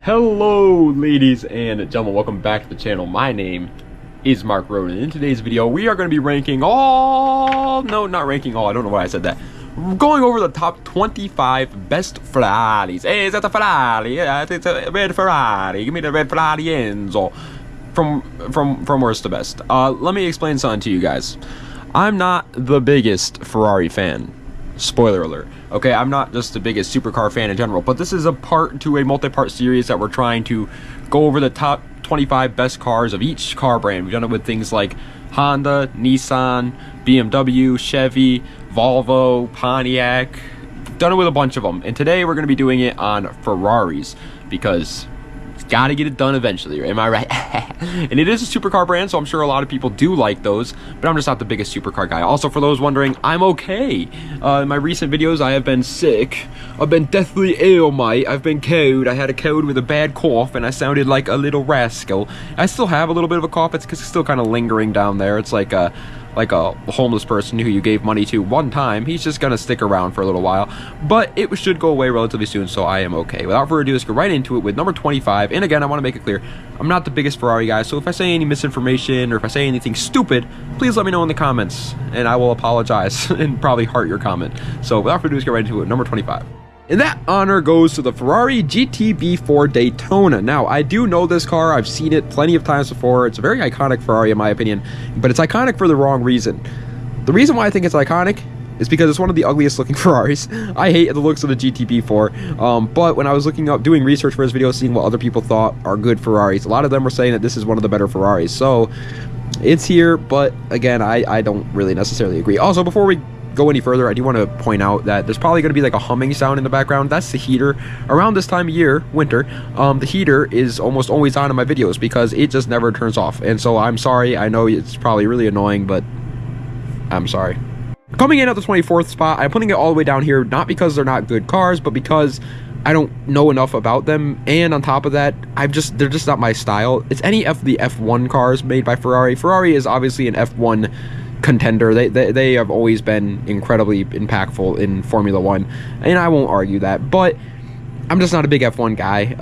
Hello ladies and gentlemen, welcome back to the channel. My name is Mark Roden. In today's video we are going to be ranking all, no, not ranking all, I don't know why I said that. We're going over the top 25 best Ferraris. Hey, is that the Ferrari? Yeah, it's a red Ferrari. Give me the red Ferrari Enzo. From worst to best. Let me explain something to you guys. I'm not the biggest Ferrari fan. Spoiler alert. Okay, I'm not just the biggest supercar fan in general, but this is a part to a multi-part series that we're trying to go over the top 25 best cars of each car brand. We've done it with things like Honda, Nissan, BMW, Chevy, Volvo, Pontiac. We've done it with a bunch of them. And today we're going to be doing it on Ferraris because gotta get it done eventually, am I right? And it is a supercar brand, so I'm sure a lot of people do like those, but I'm just not the biggest supercar guy. Also, for those wondering, I'm okay. In my recent videos, I have been sick. I've been deathly ill, mate. I've been cold. I had a cold with a bad cough, and I sounded like a little rascal. I still have a little bit of a cough. It's because it's still kind of lingering down there. It's like a homeless person who you gave money to one time. He's just gonna stick around for a little while, but it should go away relatively soon, so I am okay. Without further ado, let's go right into it with number 25. And again, I want to make it clear, I'm not the biggest Ferrari guy, so if I say any misinformation or if I say anything stupid, please let me know in the comments and I will apologize and probably heart your comment. So without further ado, let's get right into it. Number 25. And that honor goes to the Ferrari GTB4 Daytona. Now, I do know this car. I've seen it plenty of times before. It's a very iconic Ferrari in my opinion, but it's iconic for the wrong reason. The reason why I think it's iconic is because it's one of the ugliest looking Ferraris. I hate the looks of the GTB4, but when I was doing research for this video, seeing what other people thought are good Ferraris, a lot of them were saying that this is one of the better Ferraris. So it's here, but again, I don't really necessarily agree. Also, before we go any further, I do want to point out that there's probably going to be like a humming sound in the background. That's the heater. Around this time of year, winter, the heater is almost always on in my videos because it just never turns off. And so I'm sorry. I know it's probably really annoying, but I'm sorry. Coming in at the 24th spot, I'm putting it all the way down here, not because they're not good cars, but because I don't know enough about them, and on top of that, they're just not my style. It's any of the F1 cars made by Ferrari. Ferrari is obviously an F1 contender. They have always been incredibly impactful in Formula 1, and I won't argue that, but I'm just not a big F1 guy.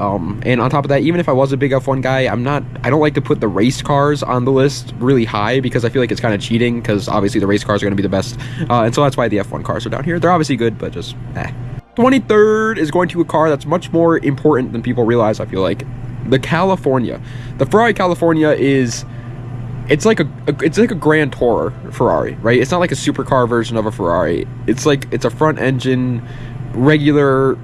And on top of that, even if I was a big F1 guy, I don't like to put the race cars on the list really high because I feel like it's kind of cheating, because obviously the race cars are going to be the best, and so that's why the F1 cars are down here. They're obviously good, but just 23rd is going to a car that's much more important than people realize. I feel like the California. The Ferrari California is it's like a Grand Tourer Ferrari, right? It's not like a supercar version of a Ferrari. It's a front engine regular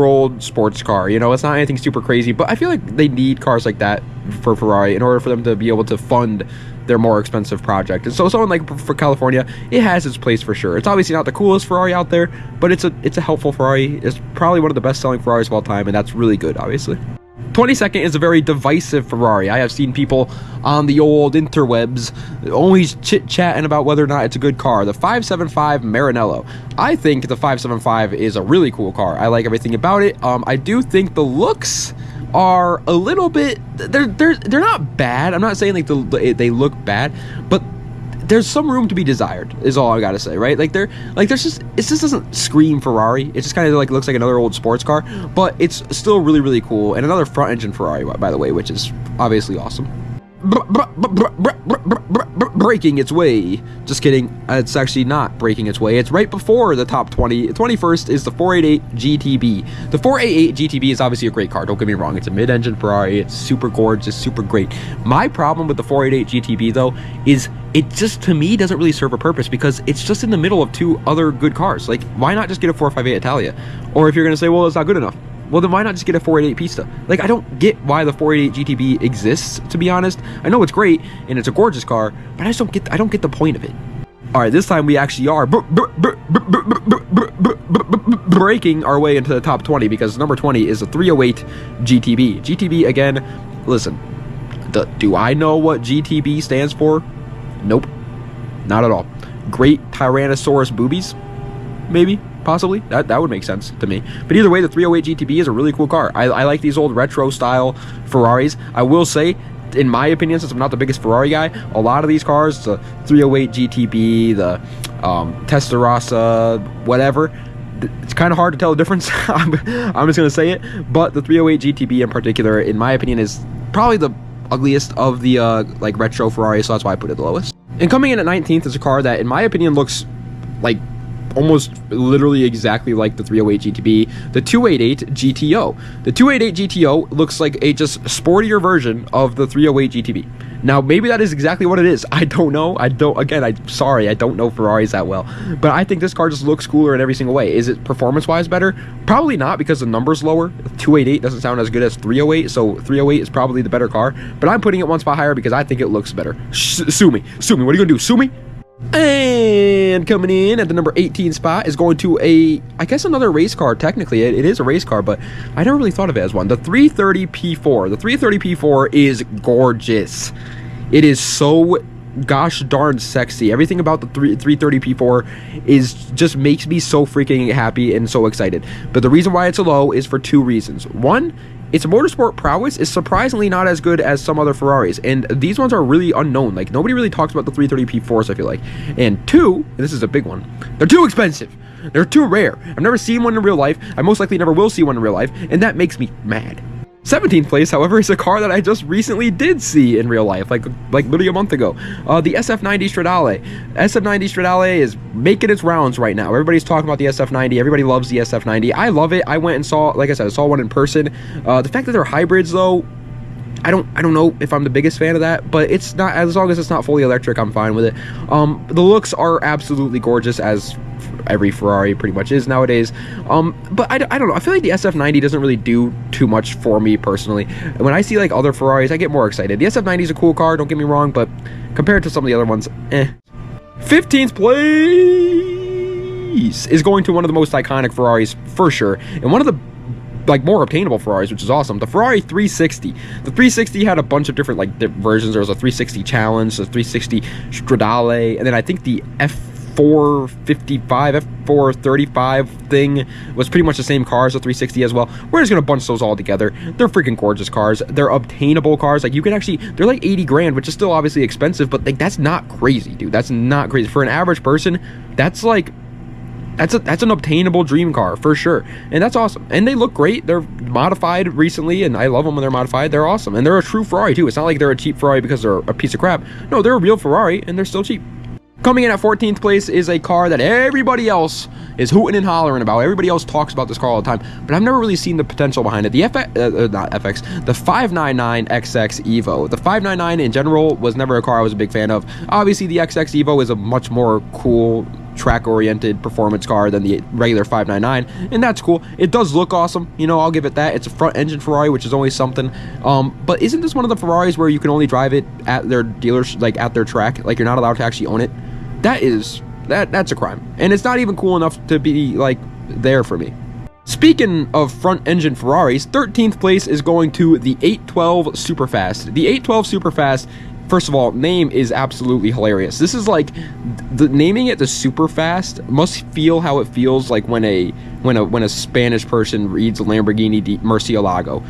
old sports car, you know. It's not anything super crazy, but I feel like they need cars like that for Ferrari in order for them to be able to fund their more expensive project. And so someone like for California, it has its place for sure. It's obviously not the coolest Ferrari out there, but it's a helpful Ferrari. It's probably one of the best selling Ferraris of all time, and that's really good, obviously. 22nd is a very divisive Ferrari. I have seen people on the old interwebs always chit-chatting about whether or not it's a good car. The 575 Maranello. I think the 575 is a really cool car. I like everything about it. I do think the looks are a little bit, they're not bad. I'm not saying like they look bad, but there's some room to be desired, is all I gotta say, right? Like it just doesn't scream Ferrari. It just kind of like looks like another old sports car, but it's still really, really cool. And another front engine Ferrari, by the way, which is obviously awesome. Breaking its way. Just kidding. It's actually not breaking its way. It's right before the top 20. 21st is the 488 GTB. The 488 GTB is obviously a great car. Don't get me wrong. It's a mid-engine Ferrari. It's super gorgeous, super great. My problem with the 488 GTB though is it just, to me, doesn't really serve a purpose because it's just in the middle of two other good cars. Like, why not just get a 458 Italia? Or if you're gonna say, well, it's not good enough, well, then why not just get a 488 Pista? Like, I don't get why the 488 GTB exists, to be honest. I know it's great, and it's a gorgeous car, but I don't get the point of it. All right, this time we actually are breaking our way into the top 20 because number 20 is a 308 GTB. GTB, again, listen, do I know what GTB stands for? Nope, not at all. Great Tyrannosaurus boobies? Maybe. Possibly. That would make sense to me. But either way, the 308 GTB is a really cool car. I like these old retro style Ferraris. I will say, in my opinion, since I'm not the biggest Ferrari guy, a lot of these cars, the 308 GTB, the Testarossa, whatever, it's kind of hard to tell the difference. I'm just gonna say it, but the 308 GTB in particular, in my opinion, is probably the ugliest of the like retro Ferrari, so that's why I put it the lowest. And coming in at 19th is a car that, in my opinion, looks like almost literally exactly like the 308 GTB, the 288 GTO. The 288 GTO looks like a just sportier version of the 308 GTB. Now, maybe that is exactly what it is. I don't know. I'm sorry, I don't know Ferraris that well. But I think this car just looks cooler in every single way. Is it performance-wise better? Probably not, because the number's lower. 288 doesn't sound as good as 308, so 308 is probably the better car. But I'm putting it one spot higher because I think it looks better. Sue me. Sue me. What are you going to do? Sue me? And coming in at the number 18 spot is going to I guess another race car. Technically, it is a race car, but I never really thought of it as one. The 330 P4. The 330 P4 is gorgeous. It is so gosh darn sexy. Everything about the 330 P4 just makes me so freaking happy and so excited. But the reason why it's a low is for two reasons. One, its motorsport prowess is surprisingly not as good as some other Ferraris, and these ones are really unknown. Like, nobody really talks about the 330 P4s, I feel like. And two, and this is a big one, they're too expensive. They're too rare. I've never seen one in real life. I most likely never will see one in real life, and that makes me mad. 17th place, however, is a car that I just recently did see in real life, like literally a month ago. The SF90 Stradale. SF90 Stradale is making its rounds right now. Everybody's talking about the SF90. Everybody loves the SF90. I love it. I went and saw, like I said, I saw one in person. The fact that they're hybrids, though, I don't know if I'm the biggest fan of that, but it's not, as long as it's not fully electric, I'm fine with it. The looks are absolutely gorgeous, as every Ferrari pretty much is nowadays. But I don't know. I feel like the SF90 doesn't really do too much for me personally. When I see like other Ferraris, I get more excited. The SF90 is a cool car, don't get me wrong, but compared to some of the other ones, 15th place is going to one of the most iconic Ferraris for sure, and one of the more obtainable Ferraris, which is awesome. The Ferrari 360. The 360 had a bunch of different versions. There was a 360 Challenge, a 360 Stradale, and then I think the F455, F435 thing was pretty much the same car as the 360 as well. We're just gonna bunch those all together. They're freaking gorgeous cars. They're obtainable cars. Like, you can actually, they're like 80 grand, which is still obviously expensive, but like, that's not crazy, dude. That's not crazy for an average person. That's like, that's an obtainable dream car for sure, and that's awesome. And they look great. They're modified recently, and I love them when they're modified. They're awesome, and they're a true Ferrari too. It's not like they're a cheap Ferrari because they're a piece of crap. No, they're a real Ferrari, and they're still cheap. Coming in at 14th place is a car that everybody else is hooting and hollering about. Everybody else talks about this car all the time, but I've never really seen the potential behind it. The the 599 XX Evo. The 599 in general was never a car I was a big fan of. Obviously, the XX Evo is a much more cool, track-oriented performance car than the regular 599, and that's cool. It does look awesome, you know, I'll give it that. It's a front-engine Ferrari, which is always something. But isn't this one of the Ferraris where you can only drive it at their dealers, like at their track? Like, you're not allowed to actually own it? That's a crime, and it's not even cool enough to be like there for me. Speaking of front-engine Ferraris, 13th place is going to the 812 Superfast. The 812 Superfast, first of all, name is absolutely hilarious. This is like, naming it the Superfast must feel how it feels like when a Spanish person reads Lamborghini Murcielago.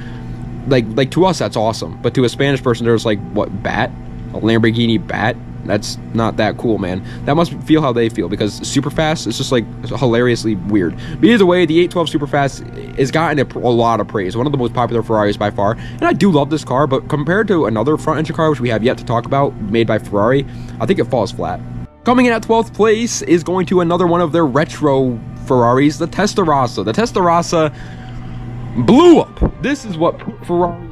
Like to us that's awesome, but to a Spanish person there's like, what, bat? A Lamborghini bat? That's not that cool, man. That must feel how they feel, because Superfast is just like hilariously weird. But either way, the 812 Superfast has gotten a lot of praise. One of the most popular Ferraris by far. And I do love this car, but compared to another front-engine car, which we have yet to talk about, made by Ferrari, I think it falls flat. Coming in at 12th place is going to another one of their retro Ferraris, the Testarossa. The Testarossa blew up. This is what Ferrari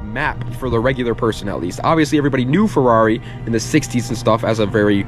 map for the regular person, at least. Obviously, everybody knew Ferrari in the 60s and stuff as a very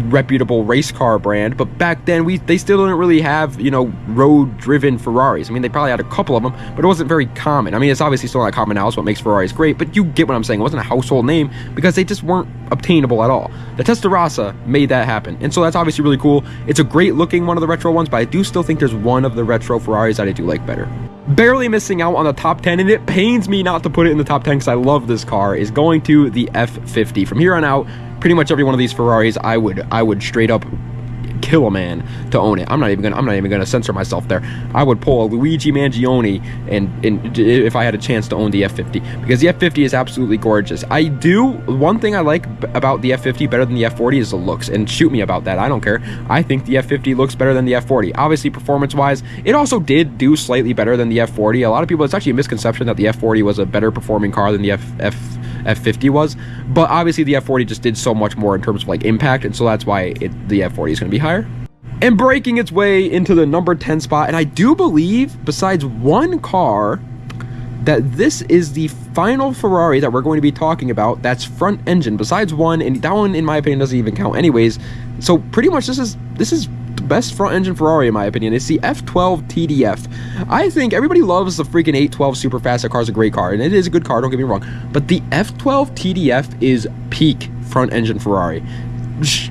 reputable race car brand, but back then they still didn't really have, you know, road-driven Ferraris. I mean, they probably had a couple of them, but it wasn't very common. I mean, it's obviously still not common now. It's what makes Ferraris great, but you get what I'm saying. It wasn't a household name because they just weren't obtainable at all. The Testarossa made that happen, and so that's obviously really cool. It's a great looking one of the retro ones, but I do still think there's one of the retro Ferraris that I do like better. Barely missing out on the top 10, and it pains me not to put it in the top 10 because I love this car, is going to the F50. From here on out, pretty much every one of these Ferraris I would straight up kill a man to own it. I'm not even gonna censor myself there. I would pull a Luigi Mangione and if I had a chance to own the F50, because the F50 is absolutely gorgeous. One thing I like about the F50 better than the F40 is the looks, and shoot me about that, I don't care. I think the F50 looks better than the F40. Obviously, performance-wise, it also did do slightly better than the F40. A lot of people, it's actually a misconception that the F40 was a better performing car than the F50 was, but obviously the F40 just did so much more in terms of like impact, and so that's why the F40 is going to be higher. And breaking its way into the number 10 spot, and I do believe, besides one car, that this is the final Ferrari that we're going to be talking about that's front engine, besides one, and that one in my opinion doesn't even count anyways. So pretty much this is the best front engine Ferrari in my opinion. It's the F12 TDF. I think everybody loves the freaking 812 Superfast. That car's a great car, and it is a good car, don't get me wrong, but the F12 TDF is peak front engine Ferrari.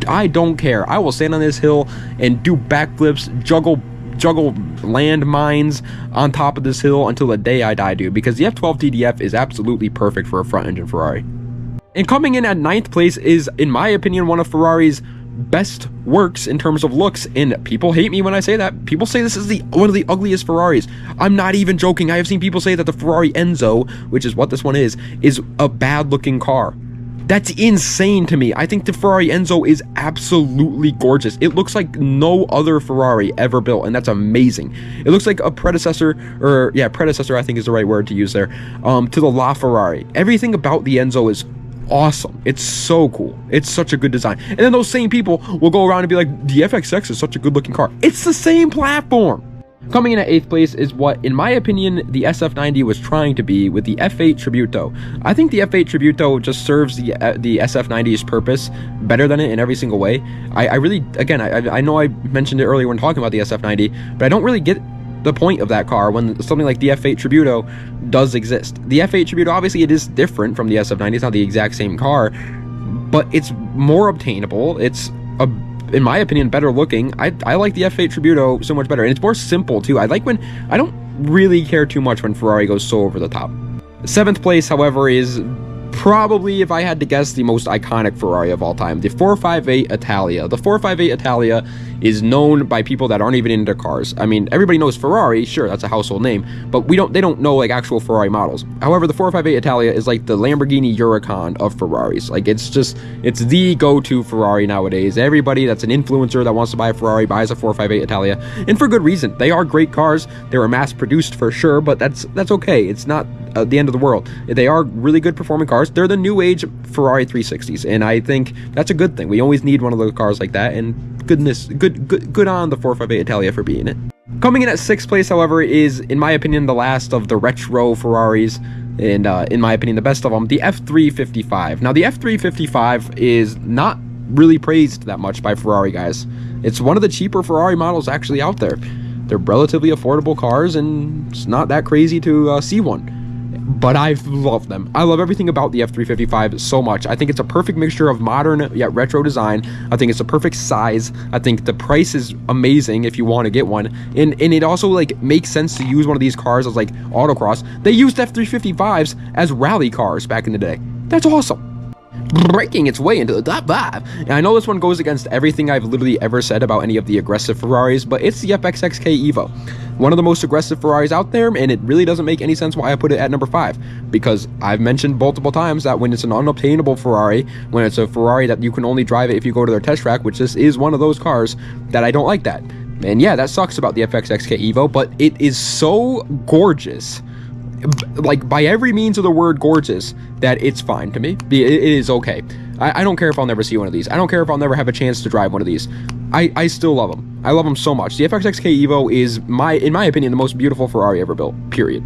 I don't care. I will stand on this hill and do backflips, juggle landmines on top of this hill until the day I die, dude, because the F12 TDF is absolutely perfect for a front engine Ferrari. And coming in at 9th place is, in my opinion, one of Ferrari's best works in terms of looks, and people hate me when I say that. People say this is one of the ugliest Ferraris. I'm not even joking. I have seen people say that the Ferrari Enzo, which is what this one is a bad looking car. That's insane to me. I think the Ferrari Enzo is absolutely gorgeous. It looks like no other Ferrari ever built, and that's amazing. It looks like a predecessor, predecessor I think is the right word to use there, to the LaFerrari. Everything about the Enzo is awesome. It's so cool. It's such a good design. And then those same people will go around and be like, the FXX is such a good looking car. It's the same platform. Coming in at 8th place is what, in my opinion, the SF90 was trying to be with the F8 Tributo. I think the F8 Tributo just serves the SF90's purpose better than it in every single way. I really, again, I know I mentioned it earlier when talking about the SF90, but I don't really get the point of that car when something like the F8 Tributo does exist. The F8 Tributo, obviously, it is different from the SF90. It's not the exact same car, but it's more obtainable. It's in my opinion, better looking. I like the F8 Tributo so much better, and it's more simple too. I don't really care too much when Ferrari goes so over the top. 7th place, however, is probably, if I had to guess, the most iconic Ferrari of all time, the 458 Italia. The 458 Italia is known by people that aren't even into cars. I mean, everybody knows Ferrari, sure, that's a household name, but they don't know like actual Ferrari models. However, the 458 Italia is like the Lamborghini Huracan of Ferraris. Like, it's the go-to Ferrari nowadays. Everybody that's an influencer that wants to buy a Ferrari buys a 458 Italia, and for good reason. They are great cars. They were mass-produced for sure, but that's okay. It's not the end of the world. They are really good performing cars. They're the new age Ferrari 360s, and I think that's a good thing. We always need one of those cars like that, and good on the 458 Italia for being it. Coming in at 6th place, however, is, in my opinion, the last of the retro Ferraris, and in my opinion, the best of them, the F355. Now, the F355 is not really praised that much by Ferrari guys. It's one of the cheaper Ferrari models actually out there. They're relatively affordable cars, and it's not that crazy to see one. But I love them. I love everything about the F355 so much. I think it's a perfect mixture of modern yet retro design. I think it's a perfect size. I think the price is amazing if you want to get one. And it also like makes sense to use one of these cars as like autocross. They used F355s as rally cars back in the day. That's awesome. Breaking its way into the top 5. And I know this one goes against everything I've literally ever said about any of the aggressive Ferraris, but it's the FXXK Evo. One of the most aggressive Ferraris out there, and it really doesn't make any sense why I put it at number 5. Because I've mentioned multiple times that when it's an unobtainable Ferrari, when it's a Ferrari that you can only drive it if you go to their test track, which this is one of those cars, that I don't like that. And yeah, that sucks about the FXXK Evo, but it is so gorgeous, like by every means of the word gorgeous, that it's fine to me. It is okay. I don't care if I'll never see one of these. I don't care if I'll never have a chance to drive one of these. I still love them. I love them so much. The FXXK Evo is, in my opinion, the most beautiful Ferrari ever built, period.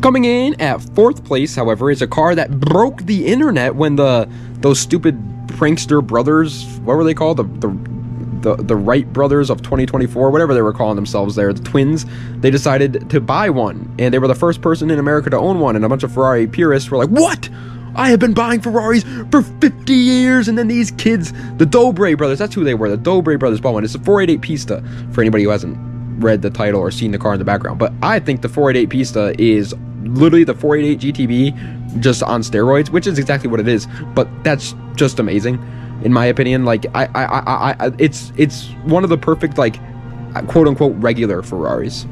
Coming in at 4th place, however, is a car that broke the internet when those stupid prankster brothers, what were they called? The Wright brothers of 2024, whatever they were calling themselves there, the twins, they decided to buy one, and they were the first person in America to own one, and a bunch of Ferrari purists were like, what? I have been buying Ferraris for 50 years, and then these kids, the Dobre brothers, that's who they were, the Dobre brothers bought one. It's a 488 Pista, for anybody who hasn't read the title or seen the car in the background, but I think the 488 Pista is literally the 488 GTB just on steroids, which is exactly what it is, but that's just amazing. in my opinion. Like, it's one of the perfect, like, quote-unquote regular Ferraris.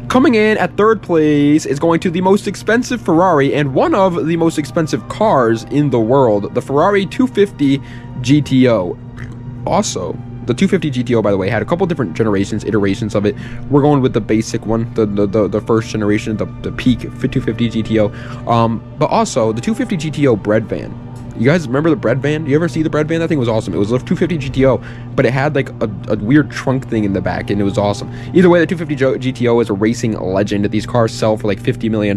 Coming in at third place is going to the most expensive Ferrari and one of the most expensive cars in the world, the Ferrari 250 GTO. Also, the 250 GTO, by the way, had a couple different iterations of it. We're going with the basic one, the first generation, the peak 250 GTO. But also, the 250 GTO bread van. You guys remember the bread van? You ever see the bread van? That thing was awesome. It was a 250 GTO, but it had like a weird trunk thing in the back, and it was awesome. Either way, the 250 GTO is a racing legend. These cars sell for like $50 million.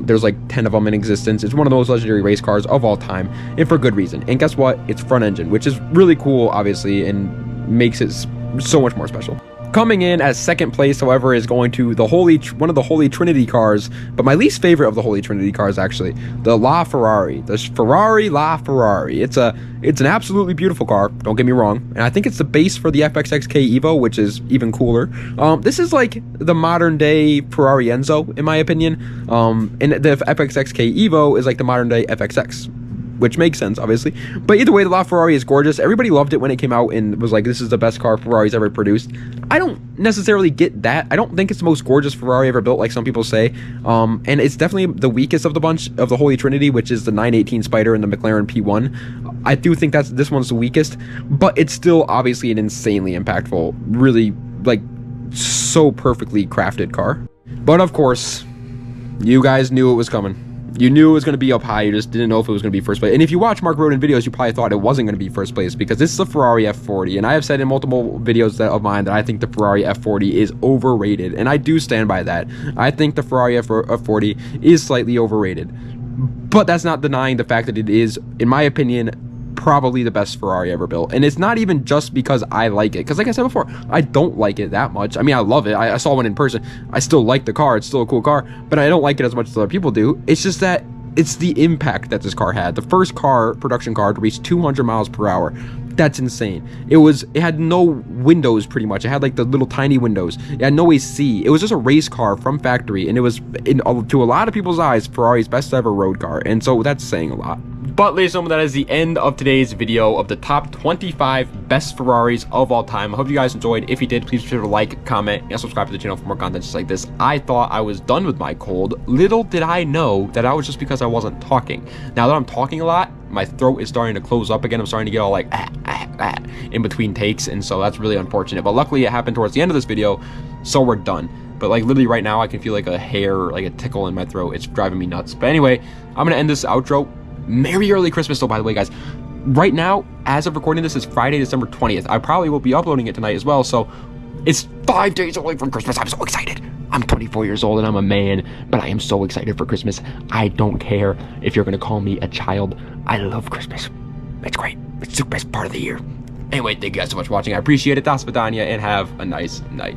There's like 10 of them in existence. It's one of the most legendary race cars of all time, and for good reason. And guess what? It's front engine, which is really cool, obviously, and makes it so much more special. Coming in at second place, however, is going to one of the Holy Trinity cars, but my least favorite of the Holy Trinity cars, actually, the Ferrari. The Ferrari Ferrari. It's an absolutely beautiful car, don't get me wrong, and I think it's the base for the FXXK Evo, which is even cooler. This is like the modern day Ferrari Enzo, in my opinion, and the FXXK Evo is like the modern day FXX. Which makes sense, obviously. But either way, the LaFerrari is gorgeous. Everybody loved it when it came out and was like, this is the best car Ferrari's ever produced. I don't necessarily get that. I don't think it's the most gorgeous Ferrari ever built, like some people say. And it's definitely the weakest of the bunch of the Holy Trinity, which is the 918 Spider and the McLaren P1. I do think this one's the weakest, but it's still obviously an insanely impactful, really, like, so perfectly crafted car. But of course, you guys knew it was coming. You knew it was going to be up high, you just didn't know if it was going to be first place. And if you watch Mark Roden videos, you probably thought it wasn't going to be first place, because this is the Ferrari F40, and I have said in multiple videos of mine that I think the Ferrari F40 is overrated, and I do stand by that. I think the Ferrari F40 is slightly overrated, but that's not denying the fact that it is, in my opinion, probably the best Ferrari ever built. And it's not even just because I like it, because like I said before, I don't like it that much. I mean, I love it. I saw one in person. I still like the car. It's still a cool car, but I don't like it as much as other people do. It's just that it's the impact that this car had. The first production car to reach 200 miles per hour. That's insane. It had no windows, pretty much. It had like the little tiny windows. It had no AC. It was just a race car from factory, and it was, to a lot of people's eyes, Ferrari's best ever road car. And so that's saying a lot. But ladies and gentlemen, that is the end of today's video of the top 25 best Ferraris of all time. I hope you guys enjoyed. If you did, please be sure to like, comment, and subscribe to the channel for more content just like this. I thought I was done with my cold. Little did I know that I was just because I wasn't talking. Now that I'm talking a lot, my throat is starting to close up again. I'm starting to get all like in between takes, and so that's really unfortunate. But luckily it happened towards the end of this video, so we're done. But like literally right now I can feel like a hair, like a tickle in my throat. It's driving me nuts. But anyway, I'm gonna end this outro. Merry early Christmas though, by the way, guys. Right now, as of recording this, is Friday, December 20th. I probably will be uploading it tonight as well, so it's 5 days away from Christmas. I'm so excited. I'm 24 years old and I'm a man, but I am so excited for Christmas. I don't care if you're gonna call me a child. I love Christmas. It's great. It's the best part of the year. Anyway, thank you guys so much for watching. I appreciate it. Das Vidania, and have a nice night.